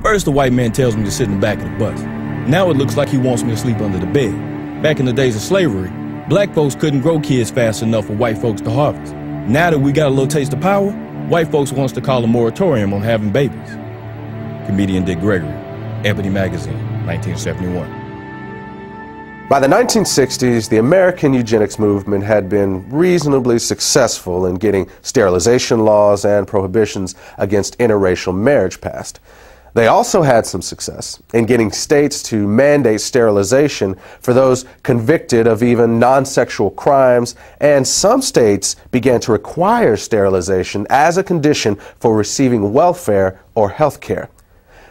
First, the white man tells me to sit in the back of the bus. Now it looks like he wants me to sleep under the bed. Back in the days of slavery, black folks couldn't grow kids fast enough for white folks to harvest. Now that we got a little taste of power, white folks wants to call a moratorium on having babies. Comedian Dick Gregory, Ebony Magazine, 1971. By the 1960s, the American eugenics movement had been reasonably successful in getting sterilization laws and prohibitions against interracial marriage passed. They also had some success in getting states to mandate sterilization for those convicted of even non-sexual crimes, and some states began to require sterilization as a condition for receiving welfare or health care.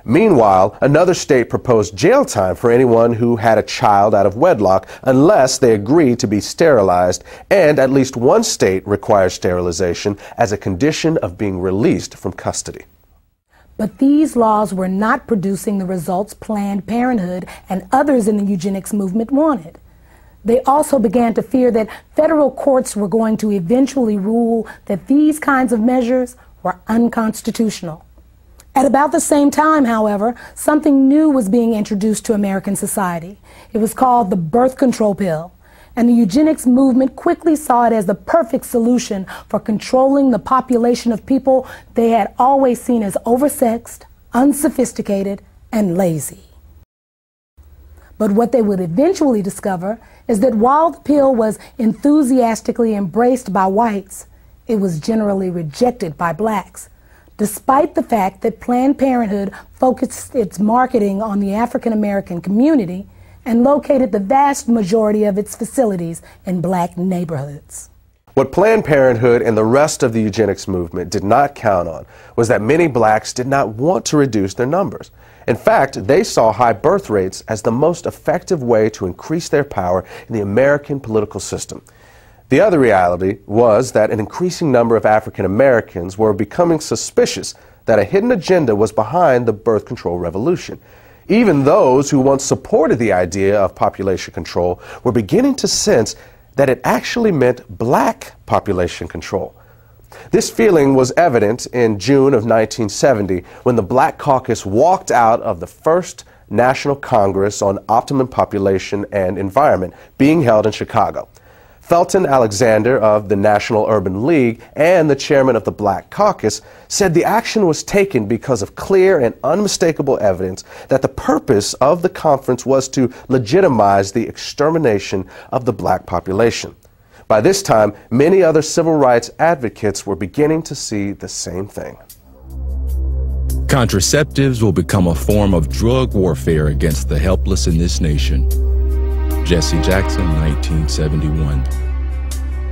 Meanwhile, another state proposed jail time for anyone who had a child out of wedlock unless they agreed to be sterilized, and at least one state requires sterilization as a condition of being released from custody. But these laws were not producing the results Planned Parenthood and others in the eugenics movement wanted. They also began to fear that federal courts were going to eventually rule that these kinds of measures were unconstitutional. At about the same time, however, something new was being introduced to American society. It was called the birth control pill, and the eugenics movement quickly saw it as the perfect solution for controlling the population of people they had always seen as oversexed, unsophisticated, and lazy. But what they would eventually discover is that while the pill was enthusiastically embraced by whites, it was generally rejected by blacks, despite the fact that Planned Parenthood focused its marketing on the African American community and located the vast majority of its facilities in black neighborhoods. What Planned Parenthood and the rest of the eugenics movement did not count on was that many blacks did not want to reduce their numbers. In fact, they saw high birth rates as the most effective way to increase their power in the American political system. The other reality was that an increasing number of African Americans were becoming suspicious that a hidden agenda was behind the birth control revolution. Even those who once supported the idea of population control were beginning to sense that it actually meant black population control. This feeling was evident in June of 1970 when the Black Caucus walked out of the first National Congress on Optimum Population and Environment being held in Chicago. Felton Alexander of the National Urban League and the chairman of the Black Caucus said the action was taken because of clear and unmistakable evidence that the purpose of the conference was to legitimize the extermination of the black population. By this time, many other civil rights advocates were beginning to see the same thing. Contraceptives will become a form of drug warfare against the helpless in this nation. Jesse Jackson, 1971.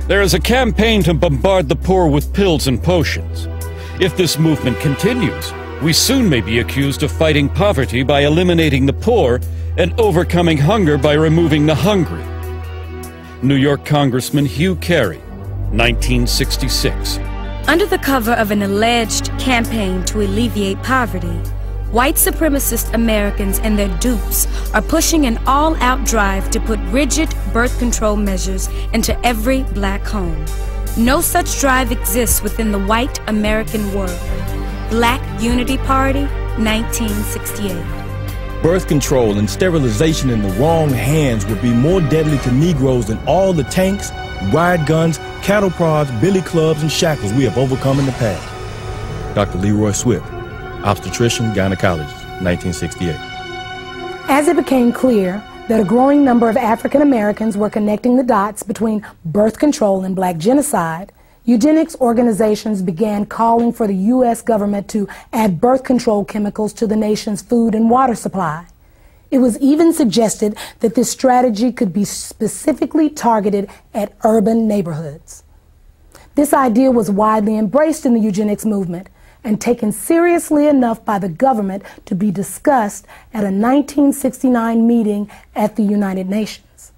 There is a campaign to bombard the poor with pills and potions. If this movement continues, we soon may be accused of fighting poverty by eliminating the poor and overcoming hunger by removing the hungry. New York Congressman Hugh Carey, 1966. Under the cover of an alleged campaign to alleviate poverty, white supremacist Americans and their dupes are pushing an all-out drive to put rigid birth control measures into every black home. No such drive exists within the white American world. Black Unity Party, 1968. Birth control and sterilization in the wrong hands would be more deadly to Negroes than all the tanks, riot guns, cattle prods, billy clubs, and shackles we have overcome in the past. Dr. Leroy Swift, obstetrician, gynecologist, 1968. As it became clear that a growing number of African Americans were connecting the dots between birth control and black genocide, eugenics organizations began calling for the U.S. government to add birth control chemicals to the nation's food and water supply. It was even suggested that this strategy could be specifically targeted at urban neighborhoods. This idea was widely embraced in the eugenics movement and taken seriously enough by the government to be discussed at a 1969 meeting at the United Nations.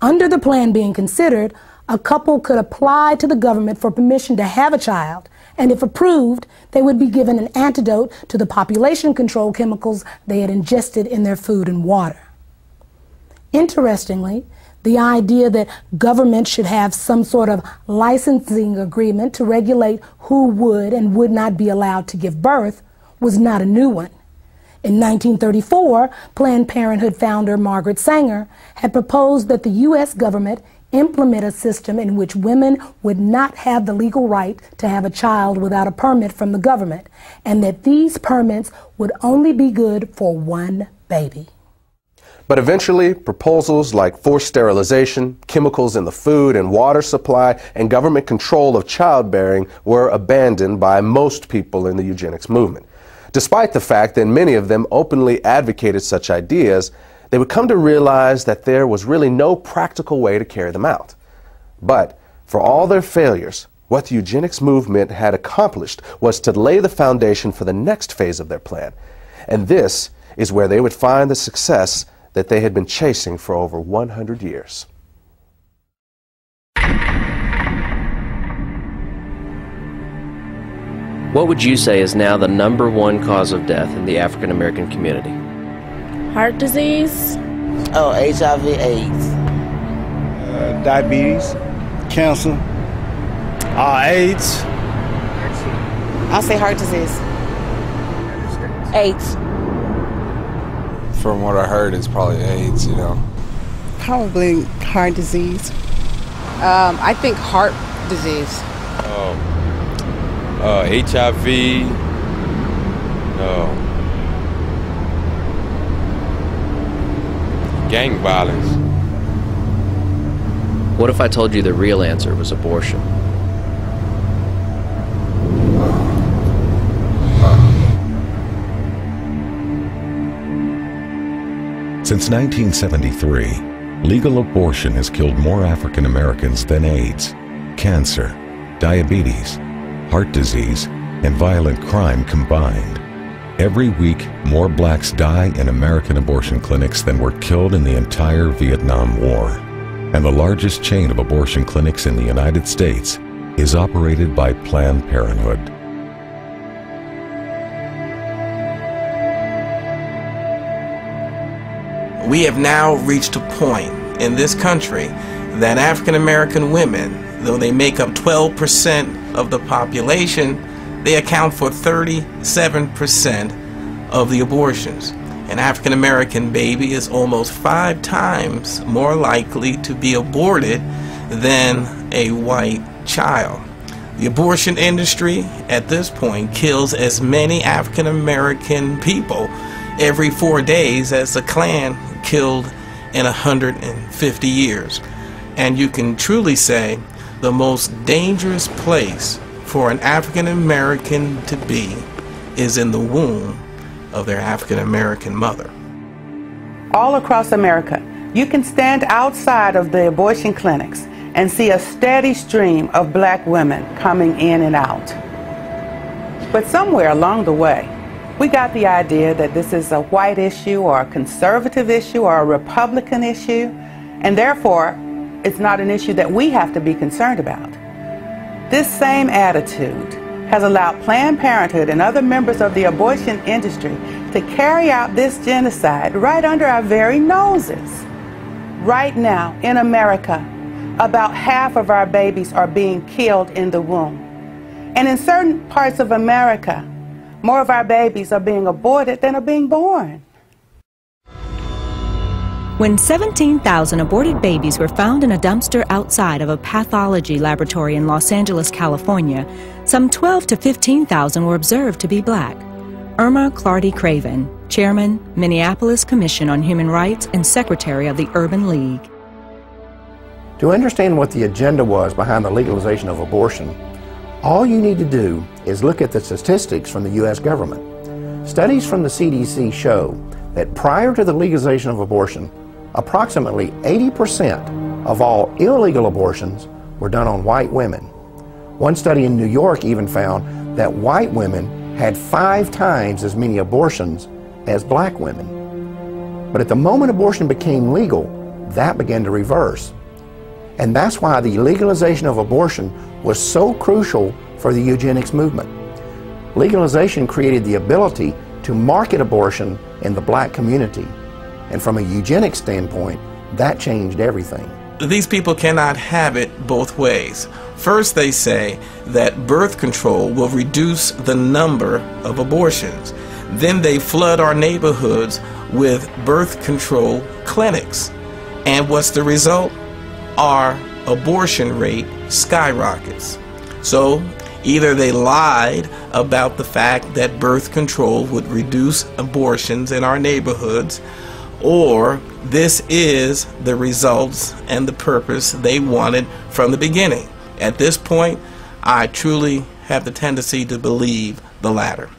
Under the plan being considered, a couple could apply to the government for permission to have a child, and if approved, they would be given an antidote to the population control chemicals they had ingested in their food and water. Interestingly, the idea that government should have some sort of licensing agreement to regulate who would and would not be allowed to give birth was not a new one. In 1934, Planned Parenthood founder Margaret Sanger had proposed that the U.S. government implement a system in which women would not have the legal right to have a child without a permit from the government, and that these permits would only be good for one baby. But eventually, proposals like forced sterilization, chemicals in the food and water supply, and government control of childbearing were abandoned by most people in the eugenics movement. Despite the fact that many of them openly advocated such ideas, they would come to realize that there was really no practical way to carry them out. But for all their failures, what the eugenics movement had accomplished was to lay the foundation for the next phase of their plan. And this is where they would find the success that they had been chasing for over 100 years. What would you say is now the #1 cause of death in the African American community? Heart disease. Oh, HIV/AIDS. Diabetes, cancer, AIDS. I'll say heart disease. AIDS. From what I heard, it's probably AIDS, you know. Probably heart disease. I think heart disease. HIV. Gang violence. What if I told you the real answer was abortion? Since 1973, legal abortion has killed more African Americans than AIDS, cancer, diabetes, heart disease, and violent crime combined. Every week, more blacks die in American abortion clinics than were killed in the entire Vietnam War. And the largest chain of abortion clinics in the United States is operated by Planned Parenthood. We have now reached a point in this country that African American women, though they make up 12% of the population, they account for 37% of the abortions. An African American baby is almost 5 times more likely to be aborted than a white child. The abortion industry at this point kills as many African American people every 4 days as the Klan killed in 150 years. And you can truly say the most dangerous place for an African American to be is in the womb of their African American mother. All across America, you can stand outside of the abortion clinics and see a steady stream of black women coming in and out. But somewhere along the way, we got the idea that this is a white issue or a conservative issue or a Republican issue, and therefore it's not an issue that we have to be concerned about. This same attitude has allowed Planned Parenthood and other members of the abortion industry to carry out this genocide right under our very noses. Right now in America, about half of our babies are being killed in the womb. And in certain parts of America, more of our babies are being aborted than are being born. When 17,000 aborted babies were found in a dumpster outside of a pathology laboratory in Los Angeles, California, some 12,000 to 15,000 were observed to be black. Irma Clardy Craven, Chairman, Minneapolis Commission on Human Rights and Secretary of the Urban League. To understand what the agenda was behind the legalization of abortion, all you need to do is look at the statistics from the U.S. government. Studies from the CDC show that prior to the legalization of abortion, approximately 80% of all illegal abortions were done on white women. One study in New York even found that white women had 5 times as many abortions as black women. But at the moment abortion became legal, that began to reverse. And that's why the legalization of abortion was so crucial for the eugenics movement. Legalization created the ability to market abortion in the black community. And from a eugenics standpoint, that changed everything. These people cannot have it both ways. First, they say that birth control will reduce the number of abortions. then they flood our neighborhoods with birth control clinics. And what's the result? Our abortion rate skyrockets. So either they lied about the fact that birth control would reduce abortions in our neighborhoods, or this is the results and the purpose they wanted from the beginning. At this point, I truly have the tendency to believe the latter.